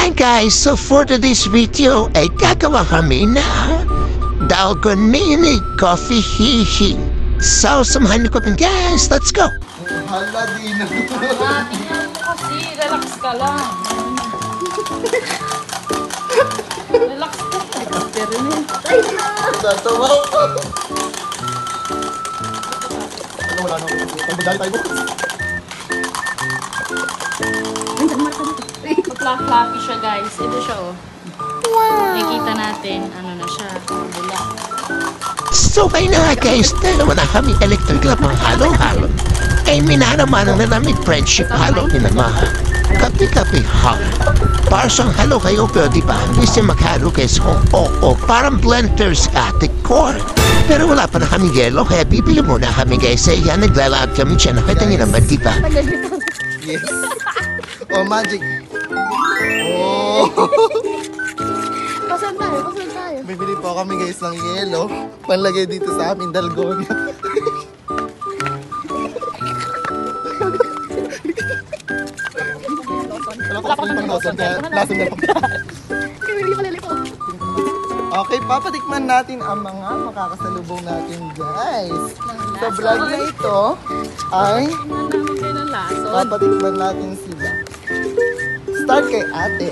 Hi guys! So for today's video ay gagawa kami na Dalgona Mini Coffee Hihi. So samahan niyo kami guys! Let's go! Hala, di na. Tingnan mo kasi, relax ka lang. Relax ka lang. Pero Tatawa ko. Ano, wala na. Pagbagali tayo bukas. fluffy siya guys. Ito siya oh. Wow. Nakikita natin, ano na siya, bula. So kayo na nga guys, dalawa na kami electric lang mga halo-halo. Ay minanaman na namin friendship halo ni naman. Kapi-kapi ha. Para siyang halo kayo pero di ba? Hindi siya maghalo guys kung oo. Parang blenders ate corn. Pero wala pa na kami yelo kaya bibili muna kami guys. Eh yan naglalakad kami siya. Nakita niyo naman di ba? Yes. Oh, magic. Oh. Pasan tayo. Bibili po kami guys ng yelo. Panlagay dito sa amin, dalgona. Wala pa kami pang kaya lason na po. Okay, papatikman natin ang mga makakasalubong natin guys. Sa vlog na ito ay papatikman natin sila. Start kay ate.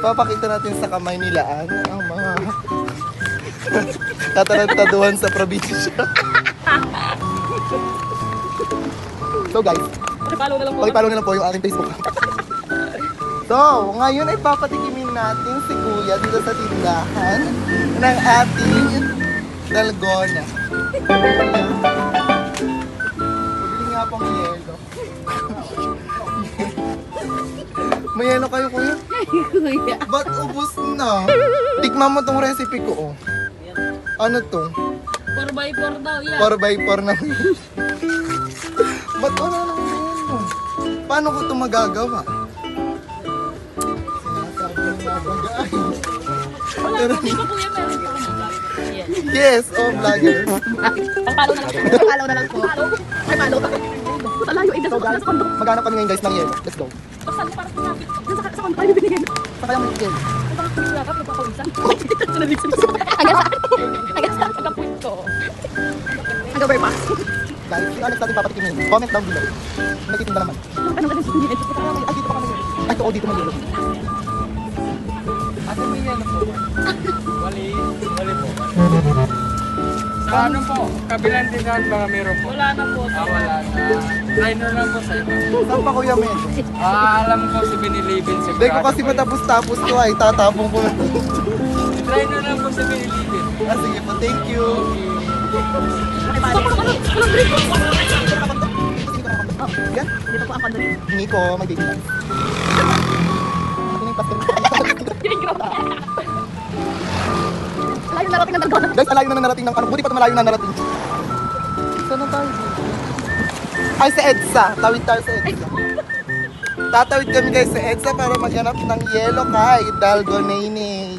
Papakita natin sa kamay nila ang mga katarantaduhan sa probinsya. So guys, pakipalo na lang po yung ating Facebook. So, ngayon ay papatikimin natin si Kuya dito sa tindahan ng ating dalgona. Pabili nga pong yelo. May yelo kayo, Kuya? Kuya. Ba't ubos na? Tikman mo tong recipe ko, oh. Ano to? 4x4 daw yan. 4x4 na. Ba't wala nang yelo? Paano ko ito magagawa? Wala, hindi ko kuya meron po. Yes, oh, vlogger. Pang-follow na lang po. Ay, follow. Talayo, So guys, maghanap kami ngayon guys ng yelo. Let's go. Basta mo parang sinapit. Dun sa kondo tayo binigyan. Sa kaya may yelo. Ang baka kuya ka, nagpapawisan. Hanggang sa pagka-point ko. Hanggang overpass. Guys, yung next natin papatikimin. Comment down below. Nagtitinda naman. Ano ka nang Ay, dito pa kami. Ay, oo, dito may yelo. Ate, may yelo po. Wali po. Sa ano po, kabilang tindahan baka meron po. Wala na po. Wala na. Trainer lang po sa iba. Saan pa Kuya Med? Alam ko si Binilibin. Hindi ko kasi matapos-tapos to ay tatapong ko lang. Trainer lang po si Binilibin. Ah, sige po, thank you. Yan. Dito po ang kondo niyo. Hindi ko, may baby life. Alayo narating ng dalgona. Guys, alayo na narating ng ano. Buti pa ito malayo na narating. Saan na tayo? Ay, sa EDSA. Tawid tayo sa EDSA. Tatawid kami guys sa EDSA para maghanap ng yelo kay Dalgona Mini.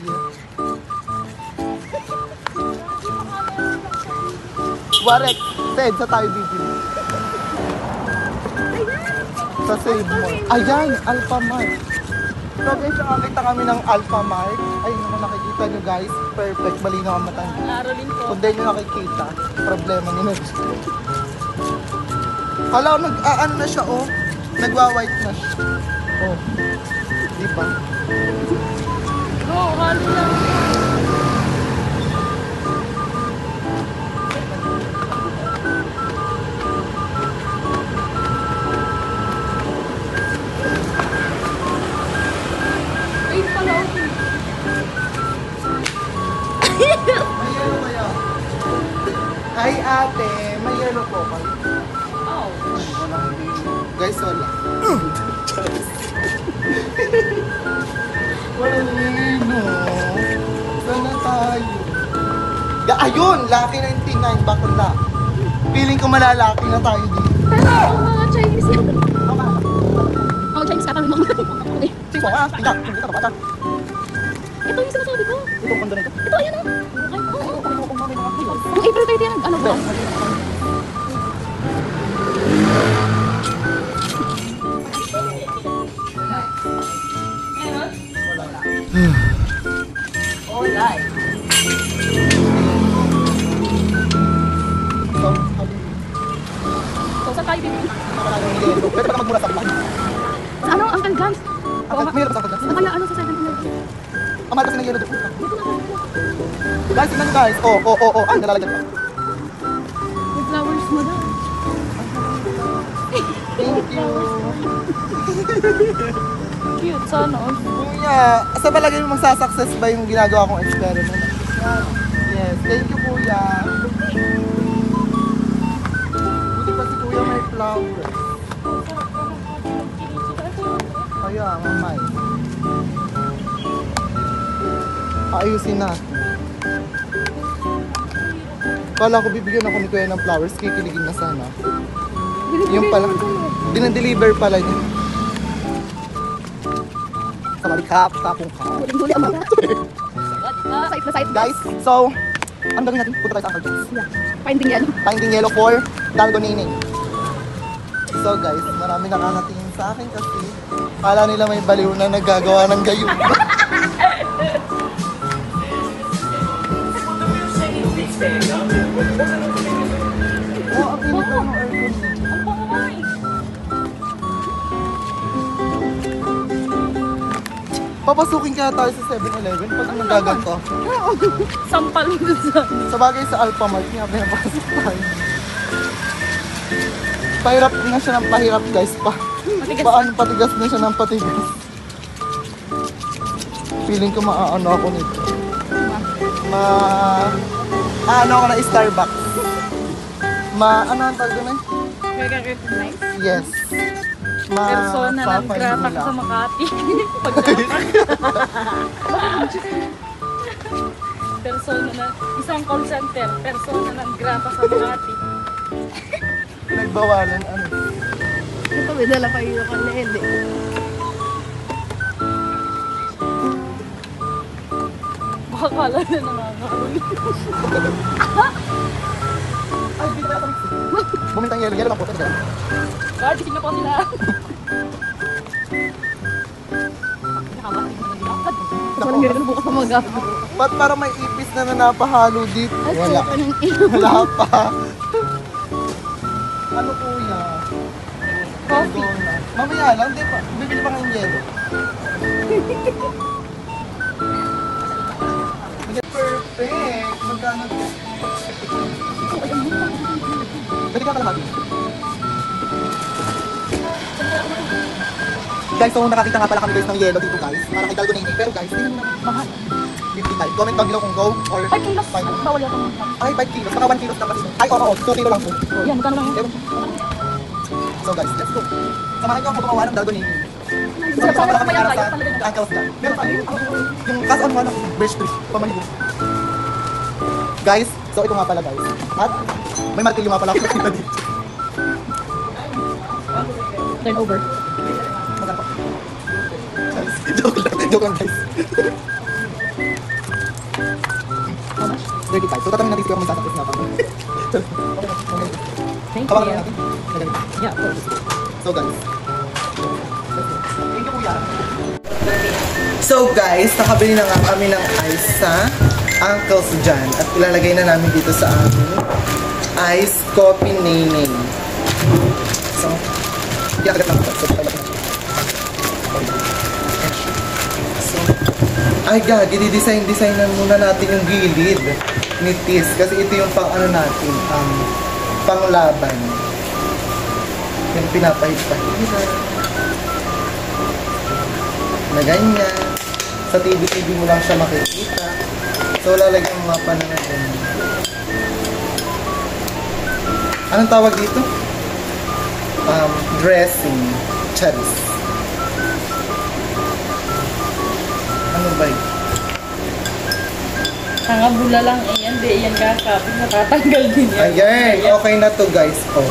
Warek, sa EDSA tayo bibili. Sa Save Mall. Ayan, Alpha Mart. So guys, nakakita kami ng Alpha Mart. Ay, naman nakikita nyo guys. Perfect, malinaw ang mata nyo. Aralin po. Kung di nyo nakikita, problema nyo na. Hala, nag-ano na siya, oh. Nagwa-white na siya. Oh. Di ba? Go, hali lang. Ay, pala ako. May yelo kaya? Ay ate, may yelo po kayo. Oh. Guys, wala. Walang yelo. Saan na tayo? Ayun! Lucky 99, bakla. Feeling ko malalaki na tayo dito. Pero mga Chinese yan. Okay. Mga Chinese ka pa rin mga. Sige po, tingnan. Tingnan ka ba? Ito yung sinasabi ko. Itong kondo na ito. Ito, ayan o. kayo din ano ba? So, saan tayo bibili? Pwede pa magmura sa plan. Sa ano? Uncle John's? May hirap sa plan. Sa kaya ano sa 7-Eleven? Ang mahal kasi ng yelo doon. Guys, tingnan nyo guys. Ay, nalalagyan pa. May flowers mo daw. Thank you. Cute, sana. Kuya, sa palagay mo magsasucess ba yung ginagawa kong experiment? Yes, thank you kuya. Buti pa si kuya may flower. Kaya nga may. Ayusin natin. Kala ko bibigyan ako ni kuya ng flowers, kikiligin na sana. Yung pala, dinadeliver pala niya. Sa malikap, tapong ka. Huli ang mga. Sait na sait. Guys, so, ang gawin natin, punta tayo sa Uncle John's. Finding yan. Finding yellow for Dalgo Nining. So guys, marami nakakatingin sa akin kasi kala nila may baliw na naggagawa ng gayon. Oh, ang init daw ng aircon. Ang pangay. Papasukin kaya tayo sa 7-Eleven pag ang nagaganto. Sampal mo dun sa... Sa bagay sa Alphamart niya, pinapasok tayo. Pahirap na siya ng pahirap guys pa. Matigas. Paano patigas na siya ng patigas. Feeling ko maaano ako nito. Ano ako na Starbucks. Ano ang tawag doon eh? Recognize? Yes. Persona ng Papayin grata nila. sa Makati. Persona na, isang call center, persona ng grata sa Makati. Nagbawalan ano. Ito, may dala pa yung kalele. Baka kala na nangangaroon. Ay, dito tayo kami. Bumintang yelo. Yelo lang po. Ito. God, gising na po sila. Nakamating na nila. Walang meron na bukas na mga gato. Ba't parang may ipis na napahalo dito? Wala. ng iyo. Wala pa. Ano kuya? Coffee. Mamaya lang, di ba? Bibili pa ng yelo. Perfect! Magkano? Pwede ka pala mati. Guys, so nakakita nga pala kami guys ng yelo dito guys. Para kay Dalgo Nining. Pero guys, hindi naman mahal. 55. Comment down below kung go or 5 kilos. 5. Bawal yata. Ay, 5 kilos. Baka 1 kilos lang kasi. Ay, oo, 2 kilo lang po. Yan, magkano lang yan? Ewan. So guys, let's go. Samahan niyo ako gumawa ng Dalgo Nining. Sarap sana sa mayan tayo. Talaga. Uncle's Dad. Meron tayo. Yung kas on one of Birch Tree. Pamaligo. Guys, so ito nga pala guys. At may martilyo nga pala ako nakita dito. Turn over. Magkano pa? Guys, joke lang guys. How much? 35. So tatanungin natin kung magsasakit nga pa. Thank Kawakan you. natin. Magaling. Yeah, of course. So guys. Thank you kuya. So guys, nakabili na nga kami ng ice sa Uncle's John at ilalagay na namin dito sa aming ice coffee Nining. So, iagat lang ito. So, ay gagi, didesignan muna natin yung gilid ni Tis kasi ito yung pang ano natin, panglaban. Yung pinapahit-pahit na ganyan. Sa TV mo lang siya makikita. So, lalagyan mo nga pa na ganyan. Anong tawag dito? Dressing. Charis. Ano ba yun? Bula lang yan. Di yan kakapit. Natatanggal din yan. Ayan, okay na to guys. Oh.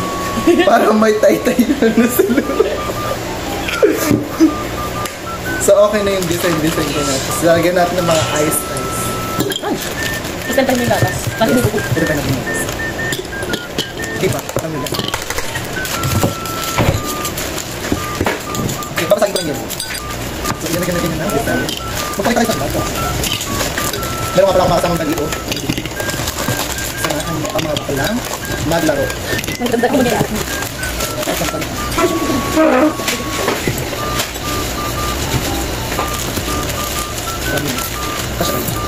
Parang may tay-tay na sa loob. So, okay na yung design ko na. So, lagyan natin ng mga ice. Isang tayo yung gatas. Yes. Pwede pa natin yung ice. nila. Okay, papasagin ko lang yun. So, ganyan na. Magpakita kayo sa mga. Meron nga pala akong makasamang dali ko. Saan ang mga palang maglaro. Magdagdag mo niya.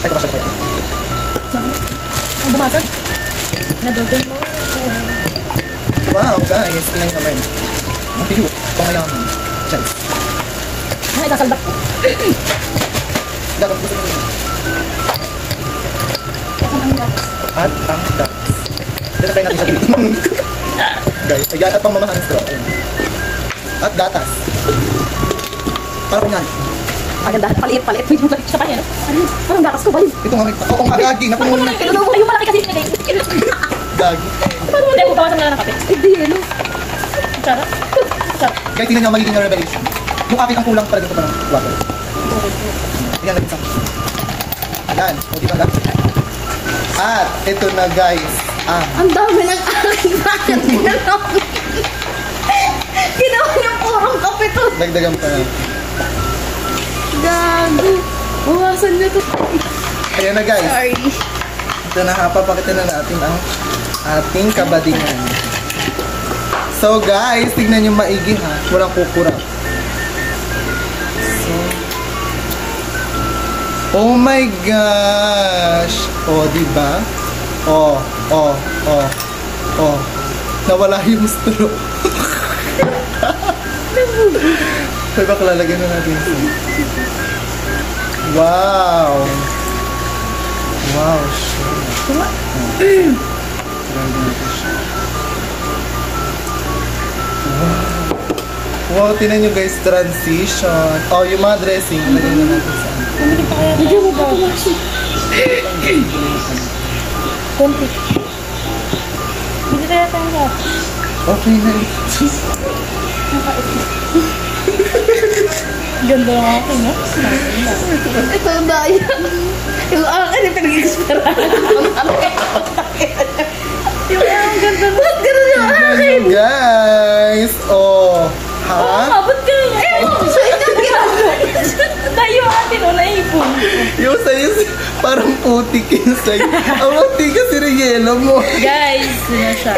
Ay, kapasag ko. Ang bumasag? Nadogan mo. Wow, guys, tingnan nyo naman. Ang piyo, pangayaman. Chance. Ay, kasaldak ko. Dapat gusto nyo. At ang ducks. Dito tayo natin sa dito. Guys, ay at pang mamahan straw. At gatas. Parang yan. Maganda, paliit. Wait, maganda siya pa yan. Parang gakas ko, balik. Ito nga, oo nga, gagi. Napungulo na. Yung malaki kasi yung Gagi. paano mo tayo bawasan na ng kape? Hindi, ano? Sarap. Guys, tingnan nyo, magiging na revelation. Yung akin ang kulang para dito pa ng water. Tingnan natin sa. Ayan, o di ba ga? At ito na guys. Ang dami ng aking bakit ginawa niya purong kape to. Dagdagan pa na. Gago. Bawasan niya to. Ayan na guys. Sorry. Ito na ha, papakita na natin ang ating kabadingan. So guys, tignan nyo maigi ha. Walang kukurap. So, oh my gosh! Oh, diba? Oh. Nawala yung straw. May baka lalagyan na natin ito. Wow! Wow, sure. Wow, tinan nyo guys, transition. Oh, yung mga dressing, lagyan na natin sa Medyo mo ba? Konti. Hindi kaya tayo nga. okay na ito. Ganda ng akin, no? Ito ang daya. Yung akin, yung pinag-iispirahan. Yung akin, ganda mo. Ba't gano'n yung akin? Tignan nyo guys. Oh, ha? Ba't gano'n yung akin? So, ito ang ginagawa. Dahil yung atin, o, naipon. Yung sa'yo, parang putik yung sa'yo. Ang putik kasi rin yelo mo. Guys, sino siya?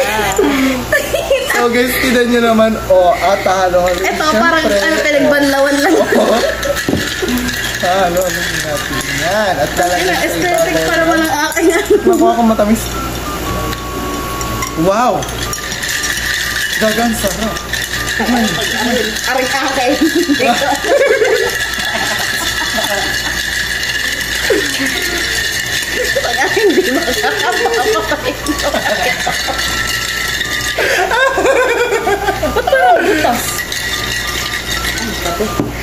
So guys, tinan nyo naman. Oh, at halo. Ito, parang pinagbanlawan lang. Halo natin yan. At lalagyan sa Aesthetic ibabaw. para walang akin yan. Makuha kong matamis. Wow! Gagang sarap. Aring akin. Pag akin hindi makakapapapay. Ba't parang butas?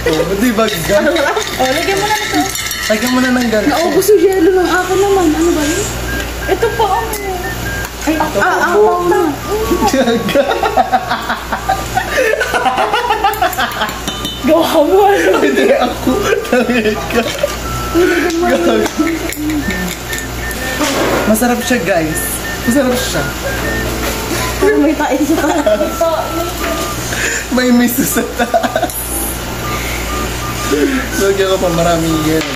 Oh, di ba gan? O, lagyan mo na nito. Lagyan mo na ng ganito. Naubos yung yelo ng akin naman. Ano ba yun? Ito pa ang... Ay, apaw na. Gaga. Gawa mo ano. Hindi ako. Talaga. Gaga. Masarap siya guys. Masarap siya. Parang may tain sa taas. May miso sa taas. Lagyan ko pa maraming yelo.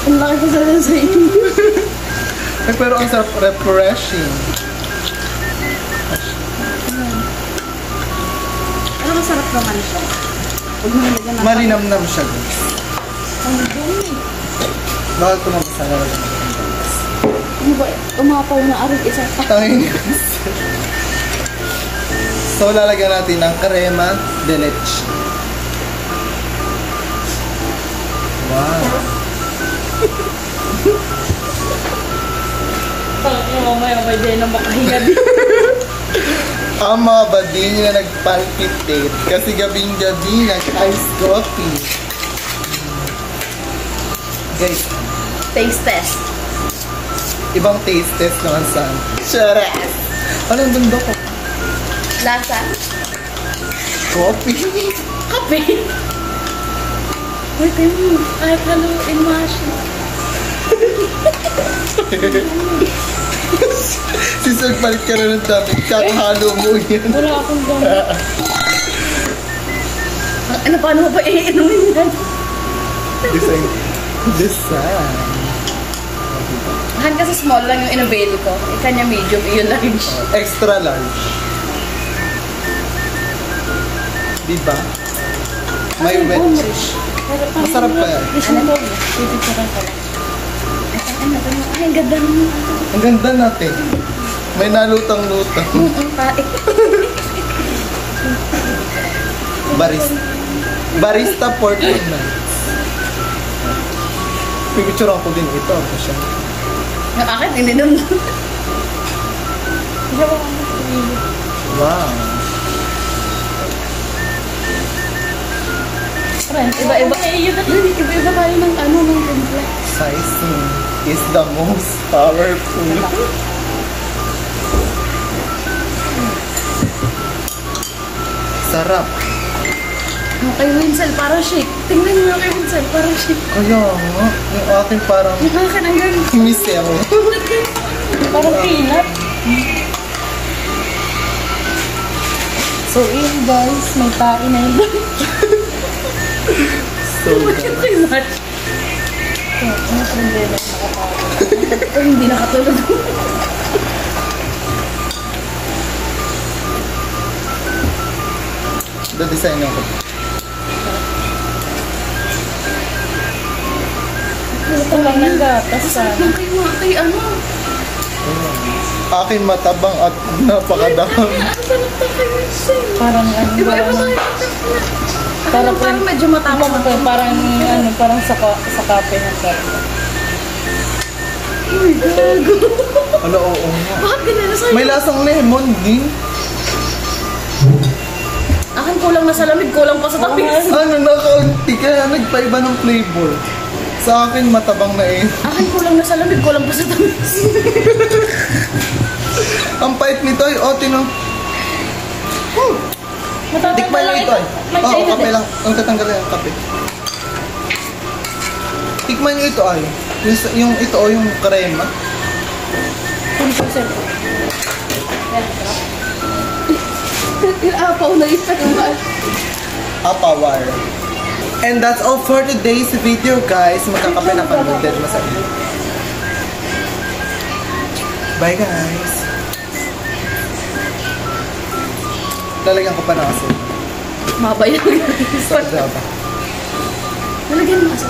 Ang laki pa sa inyo. Ay, pero ang sarap, refreshing. Ano masarap naman siya? Huwag mo nilagyan ng... Malinamnam siya guys. Ang dumi. Bakit ko masarap? Ano ba? Umapaw na aring isa pa. Tangin guys. So, lalagyan natin ng crema de leche. Wow. Mamaya may din na makahinga din. Ang mga bading na nagpalpitate kasi gabing-gabi nag-ice coffee. Guys, Taste test. ibang taste test naman sa Charas! Anong dundo ko? Lasa. Coffee? Kape. Wait, ay, haluin mo siya. Si nagpalit ka na ng damit, kakahalo mo yan. Wala akong gamit. Ano, paano mo ba iinumin yan? Design. Design. Han kasi small lang yung inobeli ko. Kanya medium, yun large. Extra large. Diba? May wet fish. Masarap pa yan. Ano? Pipicturean ko lang. Ay, ang ganda naman. Ang ganda natin. May nalutang-lutang. Barista Portland Nights. Pipicturean ko din ito. Ito siya. Yung akin, ininom. Wow. Iba-iba. Iba-iba tayo ng ano, ng complex. Sizing is the most powerful. Sarap. Yung kay Winsel, parang shake. Tingnan niyo yung kay Winsel, parang shake. Kaya nga, yung akin parang Yung akin, ang ganda. misel. Parang peanut. So, yun guys, may tain na yun. So Bakit too much? Ano problema yung nakapagod? Ay, hindi nakatulog. design ako. Ito lang ng gatas sana. Kay ano? Akin matabang at napakadami. Parang ano ba? Parang medyo matapang ko. Parang ano, parang sa kape ng gatas. Ano, oo nga. Bakit ganyan sa'yo? May lasang lemon din. Akin kulang na sa lamig, kulang pa sa tapis. Ano, nakaunti kaya nagpaiba ng flavor. Sa akin, matabang na eh. Akin kulang na sa lamig, kulang pa sa tapis. Ang pait nito ay, oh, tino. Tikman nyo ito ay. Oo, kape lang. Ang tatanggalin ang kape. Tikman nyo ito ay. Yung ito o yung krema. 10%. Ilapaw na ito. Apawar. And that's all for today's video, guys. Magkakape na kami. Dead masaya. Bye, guys. Lalagyan ko pa na kasi. Mabay na Sarap ba? Nalagyan mo kasi.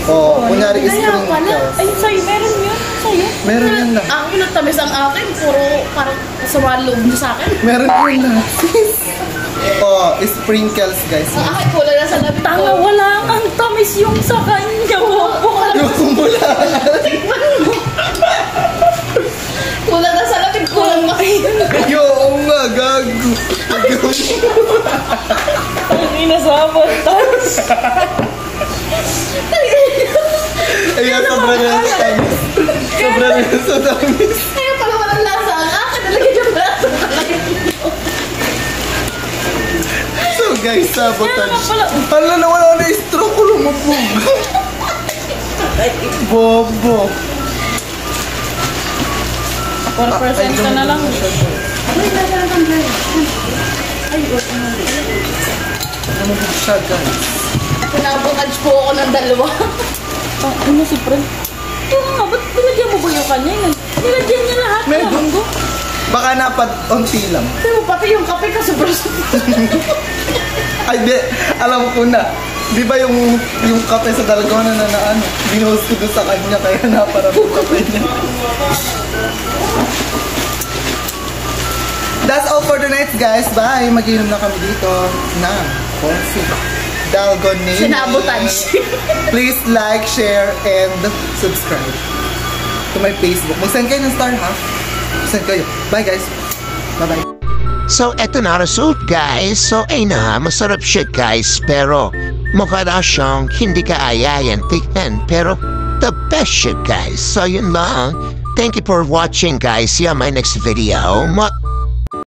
Oo, kunyari Kaya pala. sprinkles. Ay, sa'yo. Meron yun. Sa'yo. Meron yan na. Ang inatamis ang akin. Puro parang sama loob niya sa akin. Meron yun na. Oh, sprinkles, guys. Ang akin kulang na sa lamig. Tanga, wala ang tamis yung sa kanya. Yung mula. Kulang na sa lamig. Kulang makain. Oo nga, gago. Ang inasabot. Ayan, sobra na sa tamis. Sobra na sa tamis. Kaya pala walang lasa ang akin. Nalagyan yung lasa. So guys, sabotage. Kaya nga Hala na wala na stroke ko lumubog. Bobo. 4% ka na lang. Ay, lasa ng blend. Ay, Lumubog siya, guys. Pinabutage po ako ng dalawa. Ano si Fred? Ito nga, ba't nilagyan mo ba yung kanya? Nilagyan niya lahat. Medyo. Baka napad-unti lang. Pero pati yung kape ka sobrang Ay, di. Alam ko na. Di ba yung kape sa dalgona na ano, binuhos ko doon sa kanya kaya naparap yung kape niya. That's all for tonight, guys. Bye! Mag-inom na kami dito ng coffee. Dalgona. Sinabotage. Please like, share, and subscribe to my Facebook. Mag-send kayo ng star, ha? Mag-send kayo. Bye, guys. Bye-bye. So, eto na result, guys. So, ay na, masarap siya, guys. Pero, mukha na siyang hindi kaayayan tignan. Pero, the best shit, guys. So, yun lang. Thank you for watching, guys. See you on my next video.